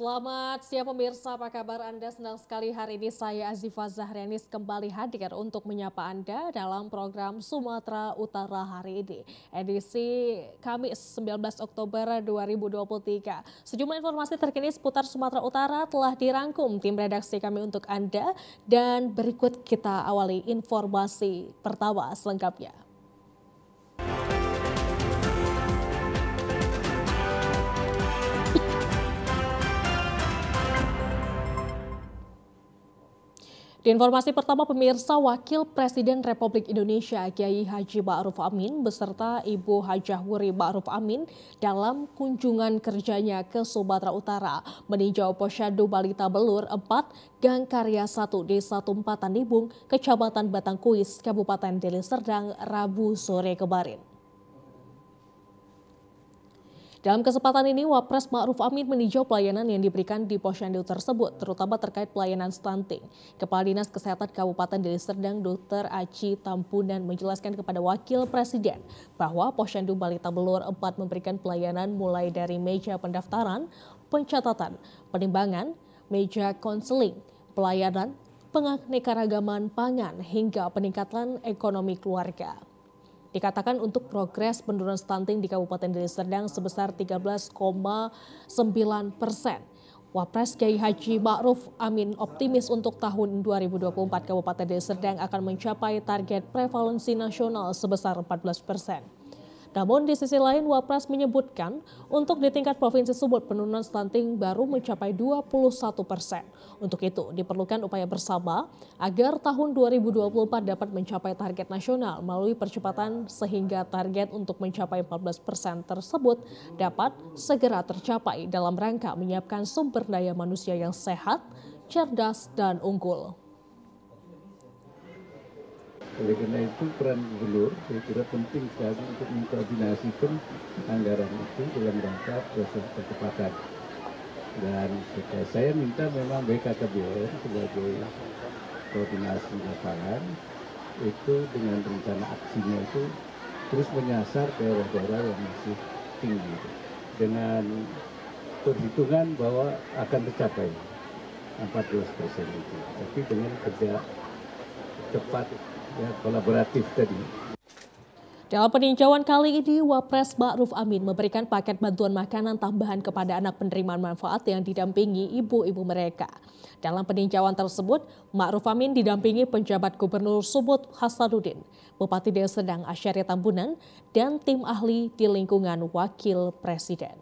Selamat siang pemirsa, apa kabar Anda? Senang sekali hari ini saya Azifa Zahrianis kembali hadir untuk menyapa Anda dalam program Sumatera Utara hari ini. Edisi Kamis 19 Oktober 2023. Sejumlah informasi terkini seputar Sumatera Utara telah dirangkum tim redaksi kami untuk Anda. Dan berikut kita awali informasi pertama selengkapnya. Di informasi pertama pemirsa, Wakil Presiden Republik Indonesia Kiai Haji Ma'ruf Amin beserta Ibu Hajah Wuri Ma'ruf Amin dalam kunjungan kerjanya ke Sumatera Utara meninjau Posyandu Balita Belur 4 Gang Karya 1 Desa Tumpatan Nibung, Kecamatan Batangkuis, Kabupaten Deli Serdang, Rabu sore kemarin. Dalam kesempatan ini, Wapres Ma'ruf Amin meninjau pelayanan yang diberikan di posyandu tersebut, terutama terkait pelayanan stunting. Kepala Dinas Kesehatan Kabupaten Deli Serdang, Dr. Aci Tampunan menjelaskan kepada Wakil Presiden bahwa posyandu Balita Belur 4 memberikan pelayanan mulai dari meja pendaftaran, pencatatan, penimbangan, meja konseling, pelayanan, penganekaragaman pangan, hingga peningkatan ekonomi keluarga. Dikatakan untuk progres penurunan stunting di Kabupaten Deli Serdang sebesar 13,9%. Wapres Kiai Haji Ma'ruf Amin optimis untuk tahun 2024 Kabupaten Deli Serdang akan mencapai target prevalensi nasional sebesar 14%. Namun di sisi lain Wapres menyebutkan untuk di tingkat Provinsi Sumut penurunan stunting baru mencapai 21%. Untuk itu diperlukan upaya bersama agar tahun 2024 dapat mencapai target nasional melalui percepatan sehingga target untuk mencapai 14% tersebut dapat segera tercapai dalam rangka menyiapkan sumber daya manusia yang sehat, cerdas, dan unggul. Oleh karena itu peran gubernur saya kira penting sekali untuk mengkoordinasikan anggaran itu dalam rangka proses percepatan. Dan saya minta memang BKKBN sebagai koordinasi lapangan itu dengan rencana aksinya itu terus menyasar daerah-daerah yang masih tinggi dengan perhitungan bahwa akan tercapai 14% itu. Tapi dengan kerja cepat, ya, kolaboratif tadi. Dalam peninjauan kali ini, Wapres Ma'ruf Amin memberikan paket bantuan makanan tambahan kepada anak penerima manfaat yang didampingi ibu-ibu mereka. Dalam peninjauan tersebut, Ma'ruf Amin didampingi penjabat Gubernur Sumut Hasanuddin, Bupati Deli Serdang Asyari Tambunan, dan tim ahli di lingkungan Wakil Presiden.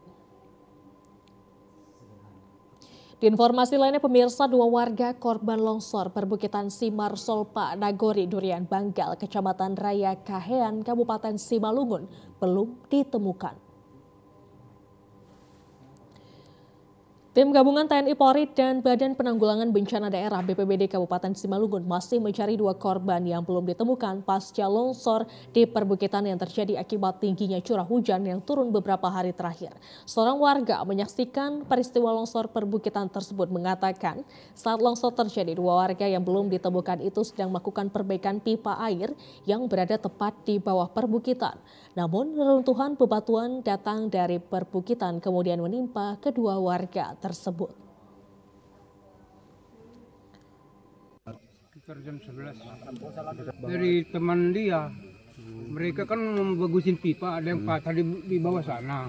Di informasi lainnya pemirsa, 2 warga korban longsor perbukitan Simar Solpa, Nagori, Durian Banggal, Kecamatan Raya Kahean, Kabupaten Simalungun belum ditemukan. Tim gabungan TNI Polri dan Badan Penanggulangan Bencana Daerah BPBD Kabupaten Simalungun masih mencari 2 korban yang belum ditemukan pasca longsor di perbukitan yang terjadi akibat tingginya curah hujan yang turun beberapa hari terakhir. Seorang warga menyaksikan peristiwa longsor perbukitan tersebut mengatakan saat longsor terjadi 2 warga yang belum ditemukan itu sedang melakukan perbaikan pipa air yang berada tepat di bawah perbukitan. Namun reruntuhan bebatuan datang dari perbukitan kemudian menimpa kedua warga tersebut. Sekitar jam 11 dari teman dia, mereka kan membagusin pipa, ada yang patah di bawah sana.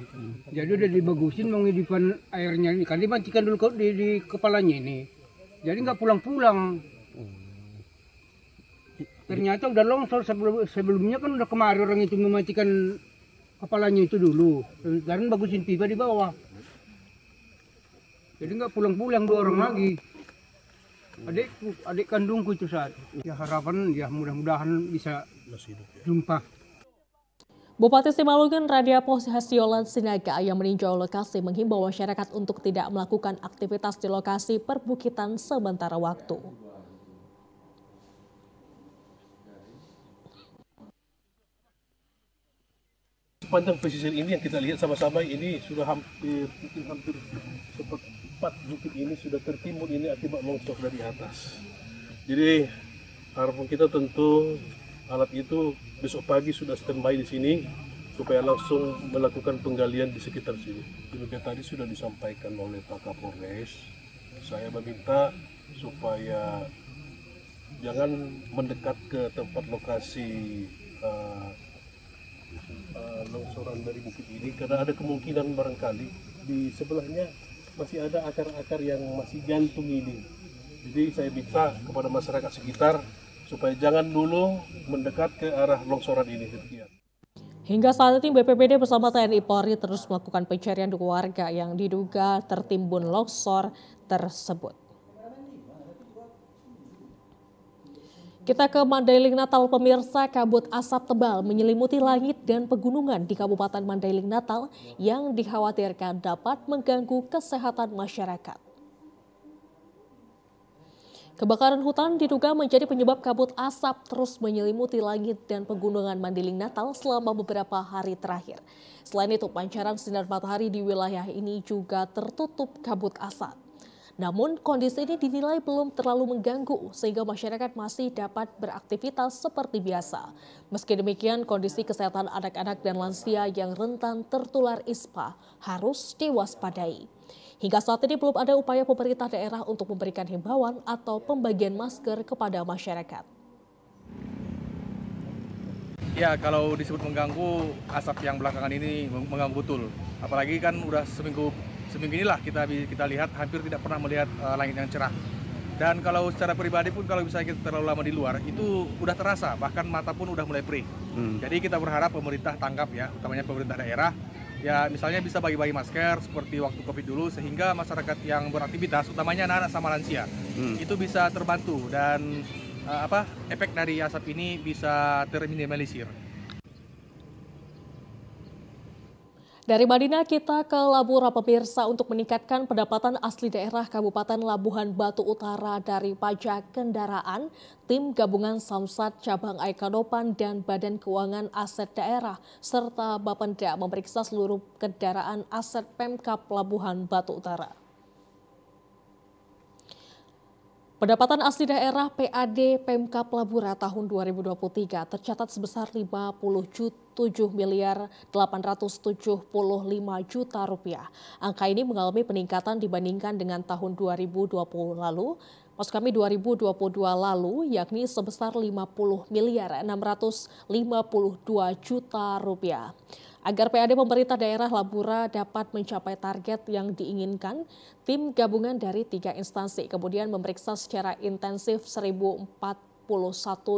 Jadi udah dibagusin mau ngidupin airnya ini, kan dimancikan dulu di kepalanya ini. Jadi nggak pulang-pulang. Ternyata udah longsor sebelumnya kan udah kemarin orang itu memancikan kepalanya itu dulu. Dan bagusin pipa di bawah. Jadi nggak pulang-pulang 2 orang lagi. Adik kandungku itu saat. Ya harapan ya mudah-mudahan bisa jumpa. Bupati Simalungun Radiapo Hasyolan Sinaga yang meninjau lokasi menghimbau masyarakat untuk tidak melakukan aktivitas di lokasi perbukitan sementara waktu. Sepanjang pesisir ini yang kita lihat sama-sama ini sudah hampir seperempat bukit ini sudah tertimbun ini akibat longsor dari atas. Jadi harapan kita tentu alat itu besok pagi sudah standby di sini supaya langsung melakukan penggalian di sekitar sini. Juga tadi sudah disampaikan oleh Pak Kapolres, saya meminta supaya jangan mendekat ke tempat lokasi longsoran dari bukit ini, karena ada kemungkinan barangkali di sebelahnya masih ada akar-akar yang masih gantung ini. Jadi saya minta kepada masyarakat sekitar supaya jangan dulu mendekat ke arah longsoran ini. Sekian. Hingga saat ini BPBD bersama TNI Polri terus melakukan pencarian warga yang diduga tertimbun longsor tersebut. Kita ke Mandailing Natal, pemirsa. Kabut asap tebal menyelimuti langit dan pegunungan di Kabupaten Mandailing Natal yang dikhawatirkan dapat mengganggu kesehatan masyarakat. Kebakaran hutan diduga menjadi penyebab kabut asap terus menyelimuti langit dan pegunungan Mandailing Natal selama beberapa hari terakhir. Selain itu, pancaran sinar matahari di wilayah ini juga tertutup kabut asap. Namun, kondisi ini dinilai belum terlalu mengganggu sehingga masyarakat masih dapat beraktivitas seperti biasa. Meski demikian, kondisi kesehatan anak-anak dan lansia yang rentan tertular ISPA harus diwaspadai. Hingga saat ini belum ada upaya pemerintah daerah untuk memberikan himbauan atau pembagian masker kepada masyarakat. Ya, kalau disebut mengganggu, asap yang belakangan ini mengganggu betul. Apalagi kan udah seminggu inilah kita lihat hampir tidak pernah melihat langit yang cerah. Dan kalau secara pribadi pun kalau misalnya kita terlalu lama di luar itu udah terasa, bahkan mata pun udah mulai perih. Jadi kita berharap pemerintah tanggap ya, utamanya pemerintah daerah. Ya misalnya bisa bagi-bagi masker seperti waktu Covid dulu sehingga masyarakat yang beraktivitas, utamanya anak-anak sama lansia, itu bisa terbantu dan efek dari asap ini bisa terminimalisir. Dari Madinah kita ke Labura, pemirsa, untuk meningkatkan pendapatan asli daerah Kabupaten Labuhan Batu Utara dari pajak kendaraan, tim gabungan Samsat Cabang Aikanopan dan Badan Keuangan Aset Daerah serta Bapenda memeriksa seluruh kendaraan aset Pemkab Labuhan Batu Utara. Pendapatan asli daerah PAD Pemkab Labura tahun 2023 tercatat sebesar 57.875 rupiah. Angka ini mengalami peningkatan dibandingkan dengan tahun 2020 lalu, maksud kami 2022 lalu, yakni sebesar 50.652 rupiah. Agar PAD pemerintah daerah Labura dapat mencapai target yang diinginkan, tim gabungan dari 3 instansi kemudian memeriksa secara intensif 1.041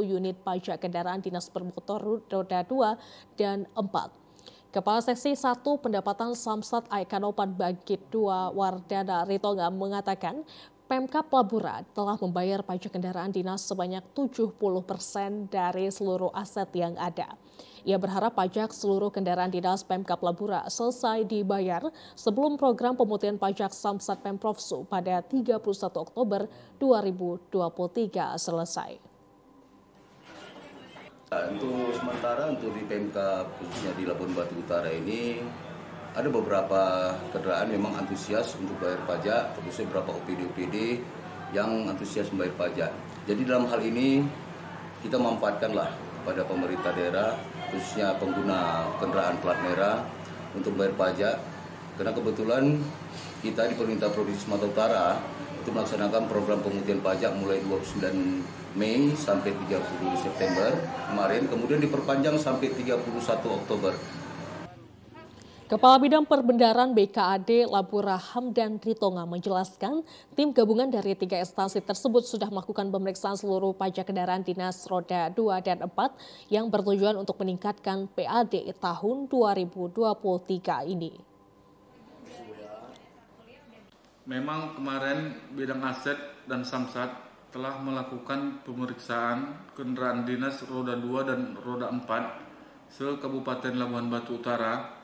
unit pajak kendaraan dinas bermotor roda 2 dan 4. Kepala Seksi 1 Pendapatan Samsat Aikanopan Bangkit 2 Wardana Ritonga mengatakan Pemkab Labura telah membayar pajak kendaraan dinas sebanyak 70% dari seluruh aset yang ada. Ia berharap pajak seluruh kendaraan dinas Pemkab Labura selesai dibayar sebelum program pemutihan pajak Samsat Pemprovsu pada 31 Oktober 2023 selesai. Untuk sementara untuk di Pemkab khususnya di Labuhan Batu Utara ini ada beberapa kendaraan memang antusias untuk bayar pajak, termasuk beberapa OPD-OPD yang antusias membayar pajak. Jadi dalam hal ini kita memanfaatkanlah kepada pemerintah daerah, khususnya pengguna kendaraan plat merah untuk bayar pajak. Karena kebetulan kita di pemerintah Provinsi Sumatera Utara itu melaksanakan program pemutihan pajak mulai 29 Mei sampai 30 September kemarin, kemudian diperpanjang sampai 31 Oktober. Kepala Bidang Perbendaharaan BKAD Labura Hamdan Ritonga menjelaskan tim gabungan dari 3 instansi tersebut sudah melakukan pemeriksaan seluruh pajak kendaraan dinas roda 2 dan 4 yang bertujuan untuk meningkatkan PAD tahun 2023 ini. Memang kemarin bidang aset dan Samsat telah melakukan pemeriksaan kendaraan dinas roda 2 dan roda 4 se-Kabupaten Labuhan Batu Utara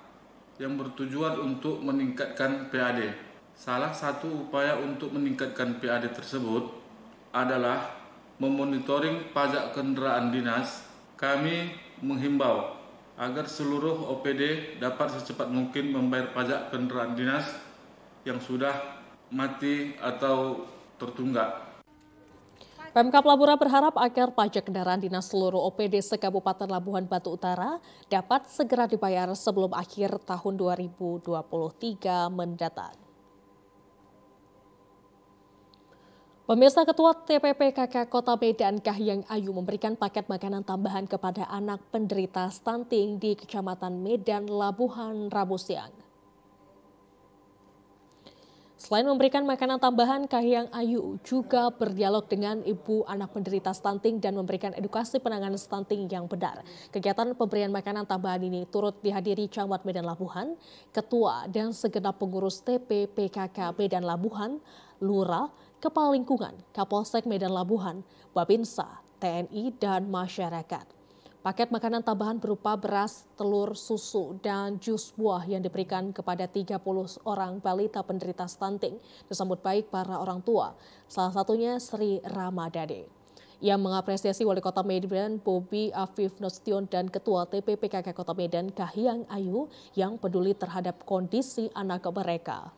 yang bertujuan untuk meningkatkan PAD. Salah satu upaya untuk meningkatkan PAD tersebut adalah memonitoring pajak kendaraan dinas. Kami menghimbau agar seluruh OPD dapat secepat mungkin membayar pajak kendaraan dinas yang sudah mati atau tertunggak. Pemkab Labura berharap agar pajak kendaraan dinas seluruh OPD se-Kabupaten Labuhan Batu Utara dapat segera dibayar sebelum akhir tahun 2023 mendatang. Pemirsa, Ketua TPPKK Kota Medan Kahiyang Ayu memberikan paket makanan tambahan kepada anak penderita stunting di Kecamatan Medan, Labuhan, Rabu siang. Selain memberikan makanan tambahan, Kahiyang Ayu juga berdialog dengan ibu anak penderita stunting dan memberikan edukasi penanganan stunting yang benar. Kegiatan pemberian makanan tambahan ini turut dihadiri Camat Medan Labuhan, Ketua dan segenap pengurus TPPKK Medan Labuhan, Lurah, Kepala Lingkungan, Kapolsek Medan Labuhan, Babinsa, TNI, dan masyarakat. Paket makanan tambahan berupa beras, telur, susu, dan jus buah yang diberikan kepada 30 orang balita penderita stunting disambut baik para orang tua, salah satunya Sri Ramadade. Ia mengapresiasi Wali Kota Medan Bobi Afif Nasution dan Ketua TPPKK Kota Medan Kahiyang Ayu yang peduli terhadap kondisi anak mereka.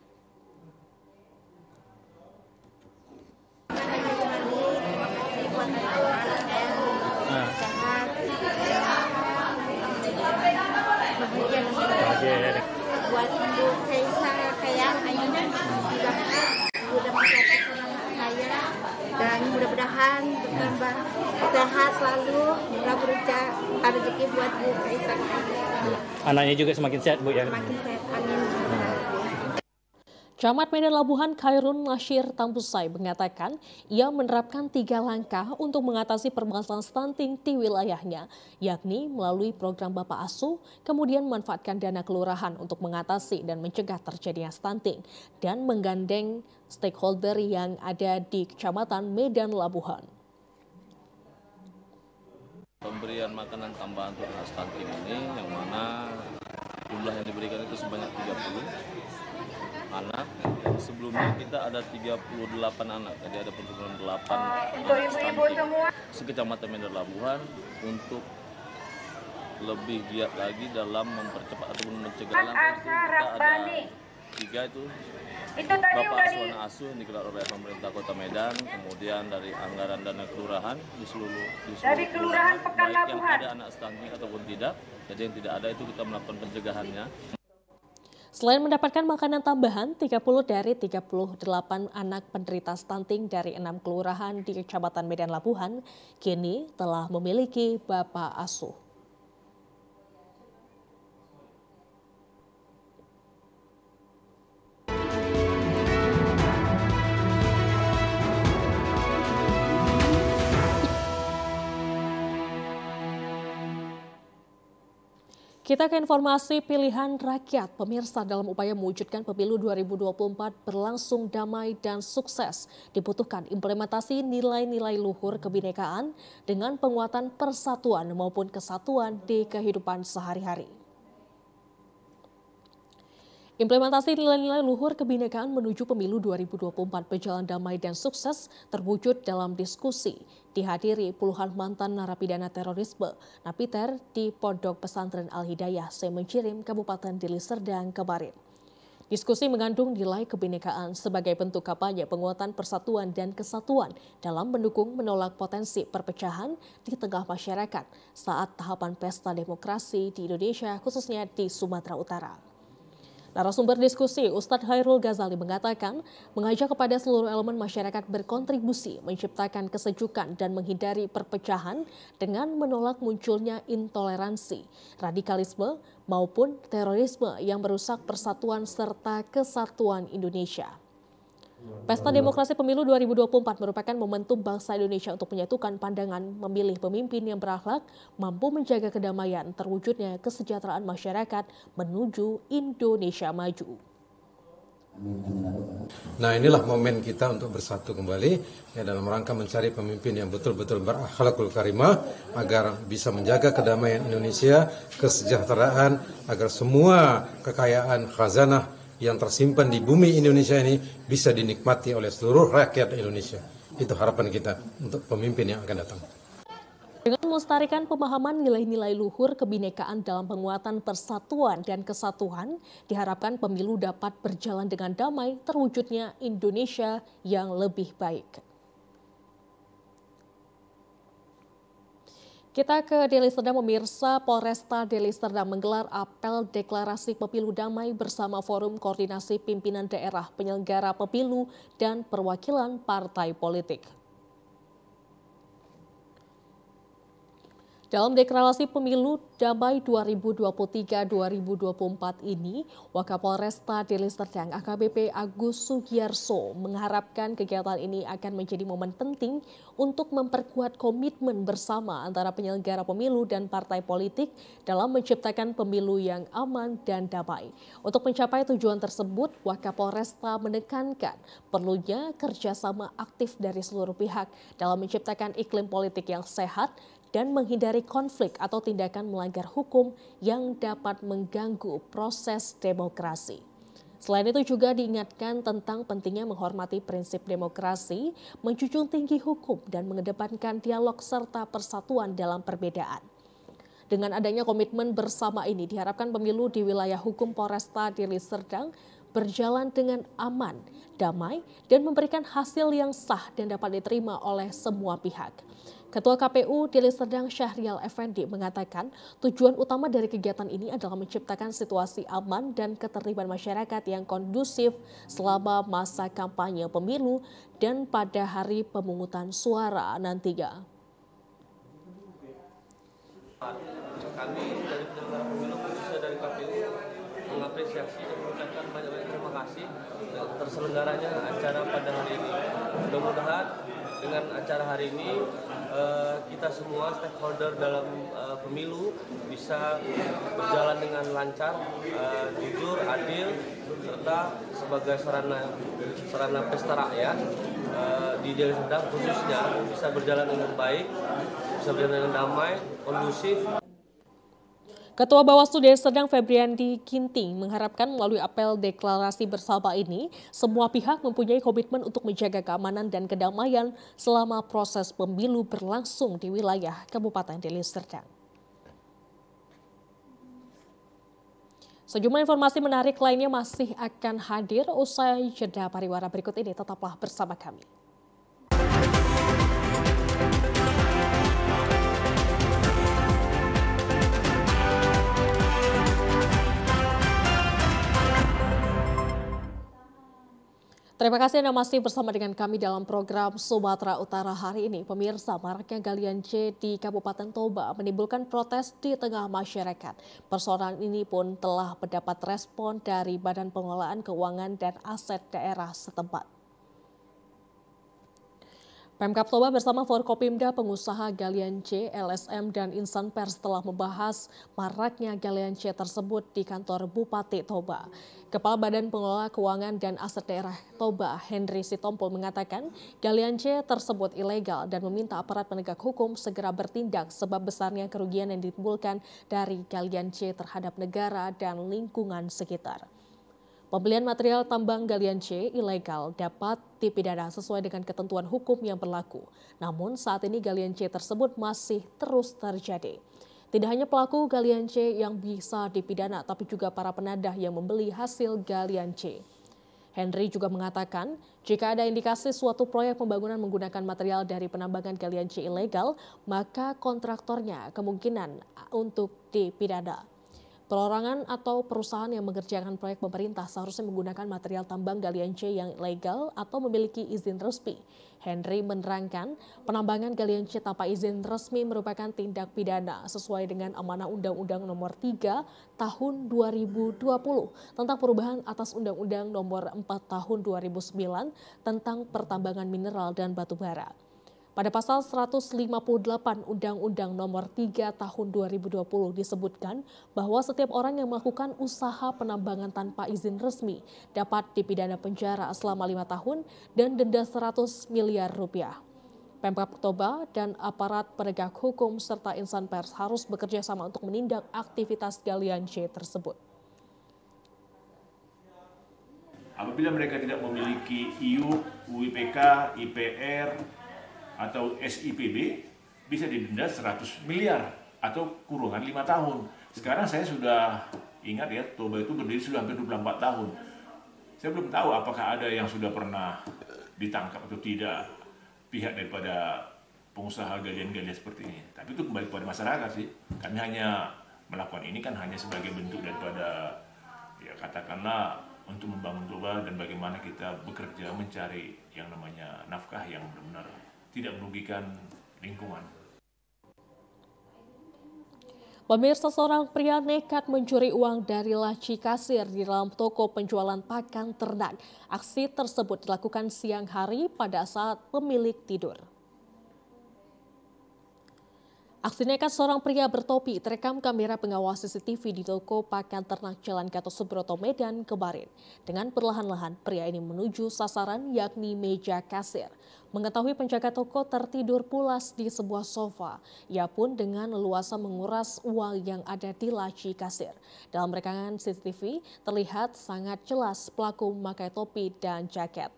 Buat Ibu Kahiyang Ayu juga sudah mencatat saya dan mudah-mudahan bertambah sehat selalu, bekerja rezeki buat Bu Kahiyang Ayu. Anaknya juga semakin sehat, Bu, ya. Semakin sehat, amin. Camat Medan Labuhan Khairun Nasyir Tambusai mengatakan ia menerapkan 3 langkah untuk mengatasi permasalahan stunting di wilayahnya, yakni melalui program Bapak Asuh, kemudian memanfaatkan dana kelurahan untuk mengatasi dan mencegah terjadinya stunting, dan menggandeng stakeholder yang ada di Kecamatan Medan Labuhan. Pemberian makanan tambahan untuk anak stunting ini yang mana jumlah yang diberikan itu sebanyak 30 anak. Sebelumnya kita ada 38 anak, jadi ada penurunan 8 anak stunting se-Kecamatan Medan Labuhan untuk lebih giat lagi dalam mempercepat ataupun mencegah. Langkah itu kita ada 3 itu Bapak Asuh Anak Asuh yang dikelola oleh pemerintah Kota Medan, kemudian dari anggaran dana kelurahan di seluruh kelurahan, baik yang ada anak stunting ataupun tidak. Jadi yang tidak ada itu kita melakukan pencegahannya. Selain mendapatkan makanan tambahan, 30 dari 38 anak penderita stunting dari 6 kelurahan di Kecamatan Medan Labuhan kini telah memiliki Bapak Asuh. Kita ke informasi pilihan rakyat. Pemirsa, dalam upaya mewujudkan pemilu 2024 berlangsung damai dan sukses, dibutuhkan implementasi nilai-nilai luhur kebinekaan dengan penguatan persatuan maupun kesatuan di kehidupan sehari-hari. Implementasi nilai-nilai luhur kebinekaan menuju pemilu 2024 berjalan damai dan sukses terwujud dalam diskusi dihadiri puluhan mantan narapidana terorisme napiter di Pondok Pesantren Al-Hidayah Semencirim, Kabupaten Deli Serdang kemarin. Diskusi mengandung nilai kebinekaan sebagai bentuk kampanye penguatan persatuan dan kesatuan dalam mendukung menolak potensi perpecahan di tengah masyarakat saat tahapan pesta demokrasi di Indonesia, khususnya di Sumatera Utara. Narasumber diskusi, Ustadz Khairul Ghazali mengatakan mengajak kepada seluruh elemen masyarakat berkontribusi menciptakan kesejukan dan menghindari perpecahan dengan menolak munculnya intoleransi, radikalisme maupun terorisme yang merusak persatuan serta kesatuan Indonesia. Pesta Demokrasi Pemilu 2024 merupakan momentum bangsa Indonesia untuk menyatukan pandangan, memilih pemimpin yang berakhlak, mampu menjaga kedamaian, terwujudnya kesejahteraan masyarakat menuju Indonesia maju. Nah, inilah momen kita untuk bersatu kembali ya, dalam rangka mencari pemimpin yang betul-betul berakhlakul karimah agar bisa menjaga kedamaian Indonesia, kesejahteraan, agar semua kekayaan khazanah yang tersimpan di bumi Indonesia ini bisa dinikmati oleh seluruh rakyat Indonesia. Itu harapan kita untuk pemimpin yang akan datang. Dengan melestarikan pemahaman nilai-nilai luhur kebinekaan dalam penguatan persatuan dan kesatuan, diharapkan pemilu dapat berjalan dengan damai, terwujudnya Indonesia yang lebih baik. Kita ke Deli Serdang, pemirsa. Polresta Deli Serdang menggelar apel deklarasi pemilu damai bersama Forum Koordinasi Pimpinan Daerah Penyelenggara Pemilu dan Perwakilan Partai Politik. Dalam deklarasi pemilu damai 2023-2024 ini, Wakapolresta Deli Serdang AKBP Agus Sugiyarso mengharapkan kegiatan ini akan menjadi momen penting untuk memperkuat komitmen bersama antara penyelenggara pemilu dan partai politik dalam menciptakan pemilu yang aman dan damai. Untuk mencapai tujuan tersebut, Wakapolresta menekankan perlunya kerjasama aktif dari seluruh pihak dalam menciptakan iklim politik yang sehat dan menghindari konflik atau tindakan melanggar hukum yang dapat mengganggu proses demokrasi. Selain itu juga diingatkan tentang pentingnya menghormati prinsip demokrasi, menjunjung tinggi hukum dan mengedepankan dialog serta persatuan dalam perbedaan. Dengan adanya komitmen bersama ini diharapkan pemilu di wilayah hukum Polresta Deli Serdang berjalan dengan aman, damai, dan memberikan hasil yang sah dan dapat diterima oleh semua pihak. Ketua KPU Deli Serdang Syahrial Effendi mengatakan tujuan utama dari kegiatan ini adalah menciptakan situasi aman dan ketertiban masyarakat yang kondusif selama masa kampanye pemilu dan pada hari pemungutan suara nantinya. Kami dari penyelenggara pemilu khususnya dari KPU mengapresiasi dan mengucapkan banyak terima kasih terselenggaranya acara pada hari ini. Mudah-mudahan dengan acara hari ini kita semua stakeholder dalam pemilu bisa berjalan dengan lancar, jujur, adil, serta sebagai sarana pesta rakyat di Deli Serdang khususnya bisa berjalan dengan baik, bisa berjalan dengan damai, kondusif. Ketua Bawaslu Deli Serdang Febriandi Ginting mengharapkan melalui apel deklarasi bersama ini, semua pihak mempunyai komitmen untuk menjaga keamanan dan kedamaian selama proses pemilu berlangsung di wilayah Kabupaten Deli Serdang. Sejumlah informasi menarik lainnya masih akan hadir usai jeda pariwara berikut ini. Tetaplah bersama kami. Terima kasih Anda masih bersama dengan kami dalam program Sumatera Utara hari ini. Pemirsa, maraknya galian C di Kabupaten Toba menimbulkan protes di tengah masyarakat. Persoalan ini pun telah mendapat respon dari Badan Pengelolaan Keuangan dan Aset Daerah setempat. Pemkab Toba bersama Forkopimda, pengusaha galian C, LSM, dan insan pers telah membahas maraknya galian C tersebut di kantor Bupati Toba. Kepala Badan Pengelola Keuangan dan Aset Daerah Toba, Henry Sitompul, mengatakan galian C tersebut ilegal dan meminta aparat penegak hukum segera bertindak sebab besarnya kerugian yang ditimbulkan dari galian C terhadap negara dan lingkungan sekitar. Pembelian material tambang galian C ilegal dapat dipidana sesuai dengan ketentuan hukum yang berlaku. Namun saat ini galian C tersebut masih terus terjadi. Tidak hanya pelaku galian C yang bisa dipidana, tapi juga para penadah yang membeli hasil galian C. Henry juga mengatakan, jika ada indikasi suatu proyek pembangunan menggunakan material dari penambangan galian C ilegal, maka kontraktornya kemungkinan untuk dipidana. Perorangan atau perusahaan yang mengerjakan proyek pemerintah seharusnya menggunakan material tambang galian C yang legal atau memiliki izin resmi. Henry menerangkan, penambangan galian C tanpa izin resmi merupakan tindak pidana sesuai dengan amanah Undang-Undang Nomor 3 Tahun 2020 tentang perubahan atas Undang-Undang Nomor 4 Tahun 2009 tentang pertambangan mineral dan batu bara. Pada pasal 158 Undang-Undang Nomor 3 Tahun 2020 disebutkan bahwa setiap orang yang melakukan usaha penambangan tanpa izin resmi dapat dipidana penjara selama 5 tahun dan denda 100 miliar rupiah. Pemkab Toba dan aparat penegak hukum serta insan pers harus bekerja sama untuk menindak aktivitas galian C tersebut. Apabila mereka tidak memiliki IU, UIPK, IPR, atau SIPB, bisa didenda 100 miliar atau kurungan 5 tahun. Sekarang saya sudah ingat ya, Toba itu berdiri sudah hampir 24 tahun. Saya belum tahu apakah ada yang sudah pernah ditangkap atau tidak pihak daripada pengusaha galian-galian seperti ini. Tapi itu kembali kepada masyarakat sih. Kami hanya melakukan ini kan hanya sebagai bentuk daripada ya katakanlah untuk membangun coba dan bagaimana kita bekerja mencari yang namanya nafkah yang benar-benar tidak merugikan lingkungan. Pemirsa, seorang pria nekat mencuri uang dari laci kasir di dalam toko penjualan pakan ternak. Aksi tersebut dilakukan siang hari pada saat pemilik tidur. Aksi nekat seorang pria bertopi terekam kamera pengawas CCTV di toko pakan ternak Jalan Gatot Subroto, Medan kemarin. Dengan perlahan-lahan pria ini menuju sasaran yakni meja kasir. Mengetahui penjaga toko tertidur pulas di sebuah sofa, ia pun dengan leluasa menguras uang yang ada di laci kasir. Dalam rekaman CCTV terlihat sangat jelas pelaku memakai topi dan jaket.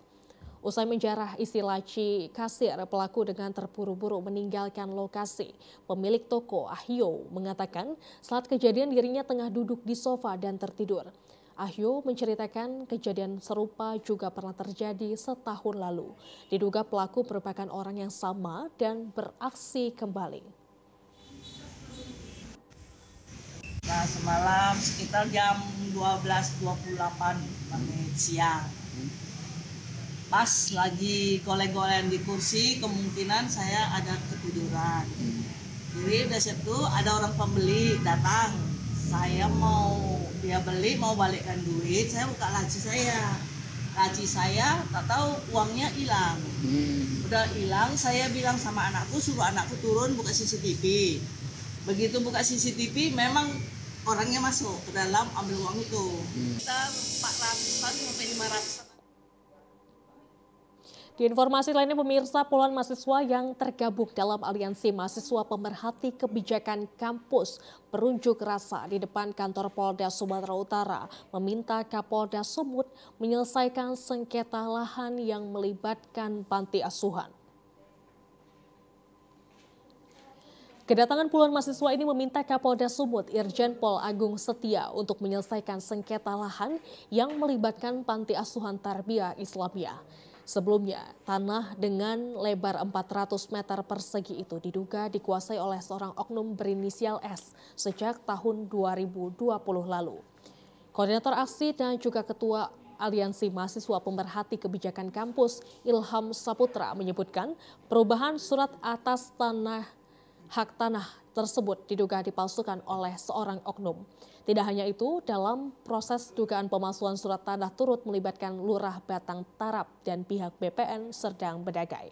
Usai menjarah isi laci kasir, pelaku dengan terburu-buru meninggalkan lokasi. Pemilik toko, Ahyo, mengatakan saat kejadian dirinya tengah duduk di sofa dan tertidur. Ahyo menceritakan kejadian serupa juga pernah terjadi setahun lalu. Diduga pelaku merupakan orang yang sama dan beraksi kembali. Nah, semalam sekitar jam 12.28 menit siang. Pas lagi goleng-goleng di kursi, kemungkinan saya ada ketiduran. Jadi udah situ ada orang pembeli datang. Saya dia beli, mau balikkan duit, saya buka laci saya. Laci saya, tak tahu uangnya hilang. Udah hilang, saya bilang sama anakku, suruh anakku turun buka CCTV. Begitu buka CCTV, memang orangnya masuk ke dalam ambil uang itu. Kita 400-an sampai 500-an. Di informasi lainnya, pemirsa, puluhan mahasiswa yang tergabung dalam aliansi mahasiswa pemerhati kebijakan kampus berunjuk rasa di depan kantor Polda Sumatera Utara meminta Kapolda Sumut menyelesaikan sengketa lahan yang melibatkan panti asuhan. Kedatangan puluhan mahasiswa ini meminta Kapolda Sumut Irjen Pol Agung Setia untuk menyelesaikan sengketa lahan yang melibatkan panti asuhan Tarbiyah Islamiyah. Sebelumnya, tanah dengan lebar 400 meter persegi itu diduga dikuasai oleh seorang oknum berinisial S sejak tahun 2020 lalu. Koordinator aksi dan juga Ketua Aliansi Mahasiswa Pemerhati Kebijakan Kampus Ilham Saputra menyebutkan perubahan surat atas hak tanah tersebut diduga dipalsukan oleh seorang oknum. Tidak hanya itu, dalam proses dugaan pemalsuan surat tanah turut melibatkan Lurah Batang Tarap dan pihak BPN Serdang Bedagai.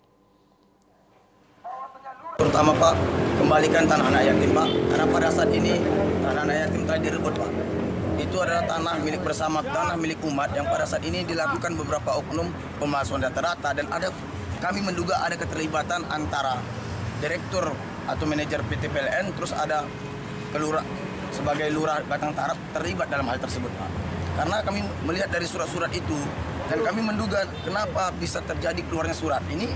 Terutama Pak, kembalikan tanah anak yatim Pak, karena pada saat ini tanah anak yatim telah direbut Pak. Itu adalah tanah milik bersama, tanah milik umat yang pada saat ini dilakukan beberapa oknum pemalsuan data-data dan kami menduga ada keterlibatan antara direktur atau manajer PT PLN, terus ada sebagai Lurah Batang Tarap terlibat dalam hal tersebut Pak. Karena kami melihat dari surat-surat itu dan kami menduga kenapa bisa terjadi keluarnya surat ini.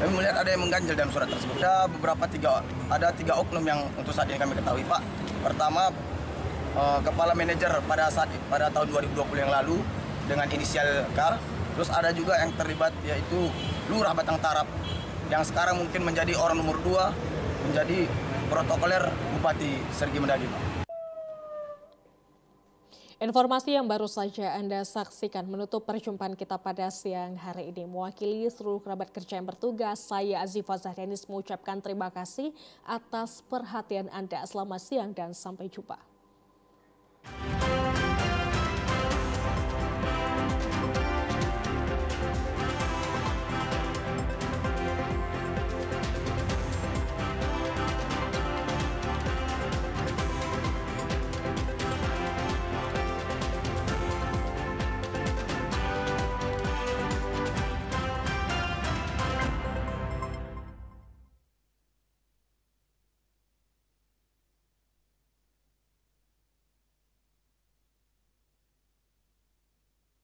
Kami melihat ada yang mengganjal dalam surat tersebut. Ada tiga oknum yang untuk saat ini kami ketahui Pak. Pertama, kepala manajer pada tahun 2020 yang lalu dengan inisial K. Terus ada juga yang terlibat yaitu Lurah Batang Tarap yang sekarang mungkin menjadi orang nomor 2 menjadi protokoler Bupati Sergi Mendagri. Informasi yang baru saja Anda saksikan menutup perjumpaan kita pada siang hari ini. Mewakili seluruh kerabat kerja yang bertugas, saya Azifa Zahrianis mengucapkan terima kasih atas perhatian Anda. Selamat siang dan sampai jumpa.